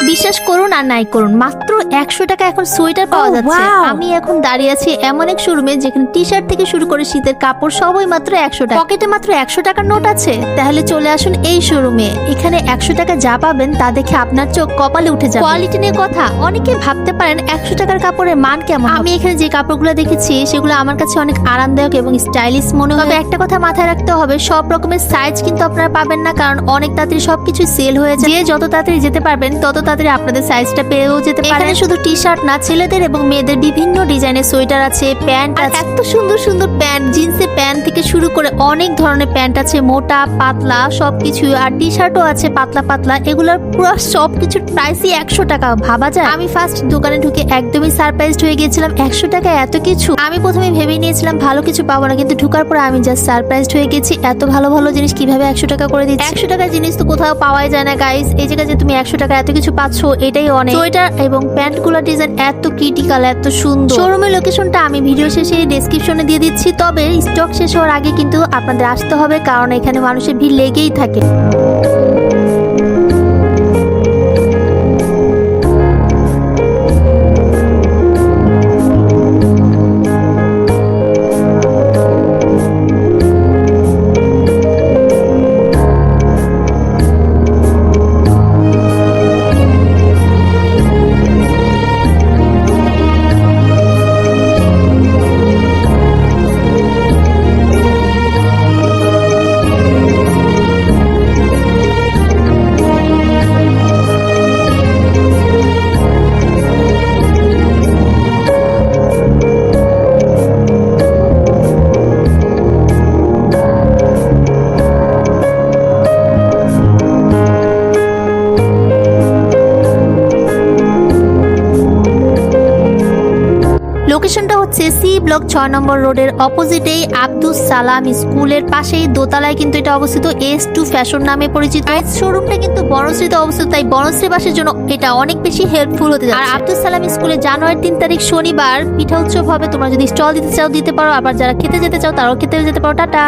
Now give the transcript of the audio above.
বিশ্বাস করুন আর নাই করুন, মাত্র 100 টাকা এখন সোয়েটার পাওয়া যাচ্ছে। আমি এখন দাঁড়িয়ে আছি এমন এক শোরুমে যেখানে টি শার্ট থেকে শুরু করে শীতের কাপড় সবই মাত্র 100 টাকা। পকেটে মাত্র 100 টাকার নোট আছে, তাহলে চলে আসুন এই শোরুমে। এখানে 100 টাকা যা পাবেন তা দেখে আপনার চোখ কপালে উঠে যাবে। কোয়ালিটি নিয়ে কথা, অনেকে ভাবতে পারেন 100 টাকার কাপড়ের মান কেমন। আমি এখানে যে কাপড়গুলো দেখেছি সেগুলো আমার কাছে অনেক আরামদায়ক এবং স্টাইলিশ মনে হবে। একটা কথা মাথায় রাখতে হবে, সব রকমের সাইজ কিন্তু আপনারা পাবেন না, কারণ অনেক তাড়াতাড়ি সবকিছু সেল হয়ে যায়। যে যত তাড়াতাড়ি যেতে পারবেন তত তাড়াতাড়ি আপনাদের সাইজটা পেয়েও যেতে পারেন। এখানে শুধু টি শার্ট না, ছেলেদের এবং মেয়েদের বিভিন্ন ডিজাইনের সোয়েটার আছে, প্যান্ট আছে, এত সুন্দর সুন্দর প্যান্ট, জিন্সের প্যান্ট থেকে শুরু করে অনেক ধরনের প্যান্ট আছে, মোটা পাতলা সবকিছু। আর টি শার্টও আছে পাতলা পাতলা। এগুলোর পুরো সবকিছুর প্রাইসই 100 টাকা, ভাবা যায়। আমি ফার্স্ট দোকানে ঢুকে একদমই সারপ্রাইজড হয়ে গিয়েছিলাম। 100 টাকা এত কিছু, আমি প্রথমে ভেবে নিয়েছিলাম ভালো কিছু পাবো না, কিন্তু ঢুকার পরে আমি জাস্ট সারপ্রাইজড হয়ে গেছি। এত ভালো ভালো জিনিস কিভাবে 100 টাকা করে দিচ্ছে। 100 টাকার জিনিস তো কোথাও পাওয়াই যায় না গাইস। এই জায়গায় যে তুমি 100 টাকা এত কিছু পাচ্ছ, এটাই অনেক। সোয়েটার এবং প্যান্ট গুলোর ডিজাইন এত ক্রিটিক্যাল, এত সুন্দর। শোরুমের লোকেশনটা আমি ভিডিও শেষে ডেসক্রিপশনে দিয়ে দিচ্ছি, তবে স্টক শেষ হওয়ার আগে কিন্তু আপনাদের আসতে হবে, কারণ এখানে মানুষের ভিড় লেগেই থাকে। লোকেশনটা হচ্ছে সি ব্লক 6 নম্বর রোডের অপোজিটেই আব্দুস সালাম স্কুলের পাশেই দোতলায় কিন্তু এটা অবস্থিত। S2 ফ্যাশন নামে পরিচিত। শোরুমটা কিন্তু বনশ্রীতে অবস্থিত, তাই বনশ্রী বাসের জন্য এটা অনেক বেশি হেল্পফুল হতে যাচ্ছে। আর আব্দুস সালাম স্কুলে জানুয়ারির 3 তারিখ শনিবার পিঠা উৎসব হবে। তোমরা যদি স্টল দিতে চাও দিতে পারো, আবার যারা খেতে যেতে চাও তারাও খেতে যেতে পারো। টাটা।